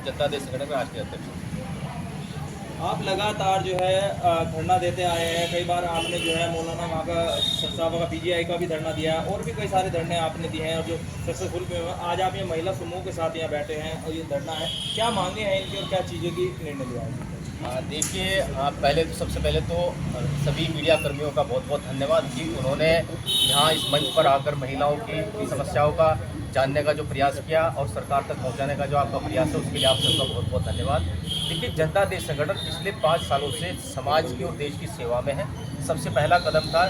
जनता दल संगठन के राष्ट्रीय अध्यक्ष हूँ। आप लगातार जो है धरना देते आए हैं। कई बार आपने जो है मौलाना वहाँ का साहबा का पीजीआई का भी धरना दिया है और भी कई सारे धरने आपने दिए हैं और जो सक्सेसफुल भी हुए। आज आप ये महिला समूह के साथ यहाँ बैठे हैं और ये धरना है, क्या मांगे हैं इनकी और क्या चीज़ों की निर्णय लिया है? देखिए, पहले तो सबसे पहले तो सभी मीडिया कर्मियों का बहुत बहुत धन्यवाद कि उन्होंने यहाँ इस मंच पर आकर महिलाओं की समस्याओं का जानने का जो प्रयास किया और सरकार तक पहुँचाने का जो आपका प्रयास है, उसके लिए आप सबका बहुत बहुत धन्यवाद। देखिए, जनता दल संगठन पिछले 5 सालों से समाज की और देश की सेवा में है। सबसे पहला कदम था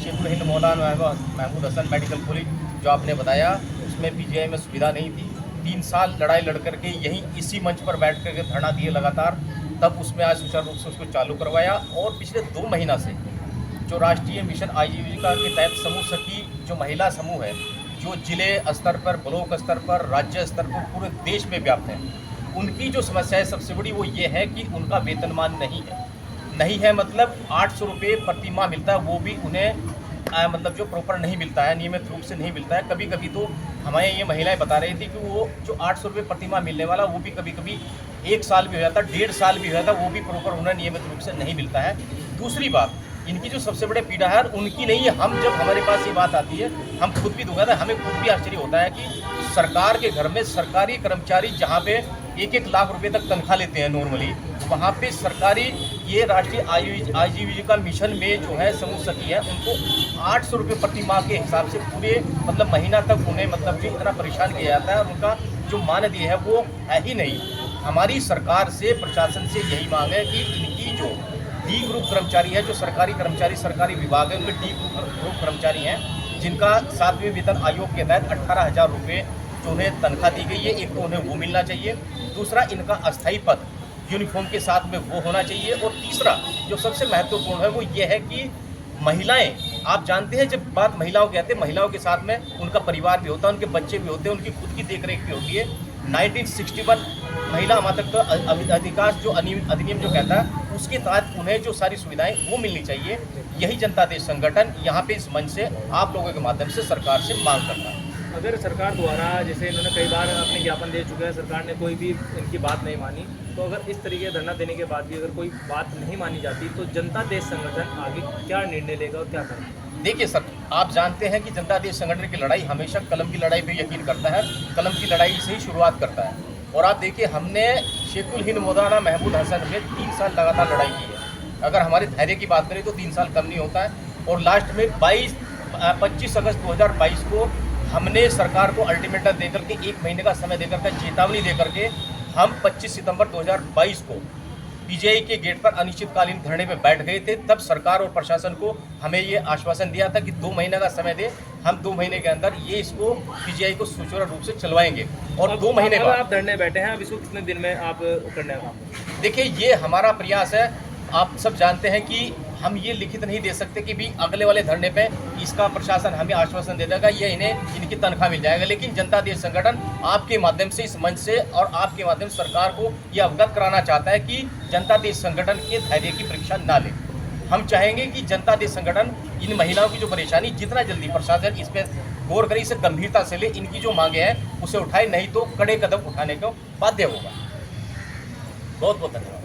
शेखुल हिंद मौलाना महमूद हसन मेडिकल कॉलेज, जो आपने बताया, उसमें पीजीआई में सुविधा नहीं थी। 3 साल लड़ाई लड़ करके यहीं इसी मंच पर बैठ करके धरना दिए लगातार, तब उसमें आज सुचारू रूप से उसको चालू करवाया। और पिछले 2 महीना से जो राष्ट्रीय मिशन आजीविका के तहत समूह सखी जो महिला समूह है, जो जिले स्तर पर, ब्लॉक स्तर पर, राज्य स्तर पर पूरे देश में व्याप्त है, उनकी जो समस्या है सबसे बड़ी वो ये है कि उनका वेतनमान नहीं है। मतलब 800 रुपये प्रति माह मिलता है, वो भी उन्हें मतलब जो प्रॉपर नहीं मिलता है, नियमित रूप से नहीं मिलता है। कभी कभी तो हमें ये महिलाएं बता रही थी कि वो जो 800 रुपये प्रति माह मिलने वाला, वो भी कभी कभी 1 साल भी हो जाता, 1.5 साल भी हो जाता, वो भी प्रॉपर उन्हें नियमित रूप से नहीं मिलता है। दूसरी बात, इनकी जो सबसे बड़े पीड़ा है उनकी नहीं है। हम जब हमारे पास ये बात आती है, हम खुद भी दुखा था, हमें खुद भी आश्चर्य होता है कि सरकार के घर में सरकारी कर्मचारी जहाँ पे 1-1 लाख रुपए तक तनख्वाह लेते हैं नॉर्मली, वहाँ पे सरकारी ये राष्ट्रीय आजीविका मिशन में जो है समूह सखी है, उनको 800 रुपये प्रति माह के हिसाब से पूरे मतलब महीना तक उन्हें मतलब जो इतना परेशान किया जाता है और उनका जो मानदेय है वो है ही नहीं। हमारी सरकार से, प्रशासन से यही मांग है कि इनकी जो डी ग्रुप कर्मचारी है, जो सरकारी कर्मचारी सरकारी विभाग है, उनमें डी ग्रुप कर्मचारी हैं, जिनका 7वें वेतन आयोग के तहत 18,000 रुपये जो उन्हें तनख्वाह दी गई है, एक तो उन्हें वो मिलना चाहिए। दूसरा, इनका अस्थायी पद यूनिफॉर्म के साथ में वो होना चाहिए। और तीसरा जो सबसे महत्वपूर्ण है वो ये है कि महिलाएं, आप जानते हैं जब बात महिलाओं की आती है, महिलाओं के साथ में उनका परिवार भी होता है, उनके बच्चे भी होते हैं, उनकी खुद की देखरेख भी होती है। 1961 महिला हमारा अधिकार जो अधिनियम जो कहता है, उसके तहत उन्हें जो सारी सुविधाएं वो मिलनी चाहिए। यही जनता दल संगठन यहाँ पे इस मंच से आप लोगों के माध्यम से सरकार से मांग करता है। अगर सरकार द्वारा, जैसे इन्होंने कई बार अपने ज्ञापन दे चुके हैं, सरकार ने कोई भी इनकी बात नहीं मानी, तो अगर इस तरीके धरना देने के बाद भी अगर कोई बात नहीं मानी जाती, तो जनता दल संगठन आगे क्या निर्णय लेगा और क्या करेगा? देखिए सर, आप जानते हैं कि जनता दल संगठन की लड़ाई हमेशा कलम की लड़ाई पे यकीन करता है, कलम की लड़ाई से ही शुरुआत करता है। और आप देखिए, हमने शेखुल हिंद मौलाना महमूद हसन में 3 साल लगातार लड़ाई की है। अगर हमारे धैर्य की बात करें तो 3 साल कम नहीं होता है। और लास्ट में 25 अगस्त 2022 को हमने सरकार को अल्टीमेटम देकर के 1 महीने का समय देकर के, चेतावनी देकर के, हम 25 सितंबर 2022 को पीजीआई के गेट पर अनिश्चितकालीन धरने पे बैठ गए थे। तब सरकार और प्रशासन को हमें ये आश्वासन दिया था कि 2 महीने का समय दे, हम 2 महीने के अंदर ये इसको पीजीआई को सुचारू रूप से चलवाएंगे। और 2 महीने बाद आप धरने बैठे हैं, अब इसको कितने दिन में आप करने का काम? देखिए, ये हमारा प्रयास है। आप सब जानते हैं कि हम ये लिखित नहीं दे सकते कि भी अगले वाले धरने पे इसका प्रशासन हमें आश्वासन दे देगा, ये इन्हें इनकी तनख्वाह मिल जाएगा। लेकिन जनता दल संगठन आपके माध्यम से, इस मंच से और आपके माध्यम से सरकार को ये अवगत कराना चाहता है कि जनता दल संगठन के धैर्य की परीक्षा ना ले। हम चाहेंगे कि जनता दल संगठन इन महिलाओं की जो परेशानी जितना जल्दी प्रशासन इस पर गौर करे, इसे गंभीरता से ले, इनकी जो मांगे हैं उसे उठाए, नहीं तो कड़े कदम उठाने को बाध्य होगा। बहुत बहुत धन्यवाद।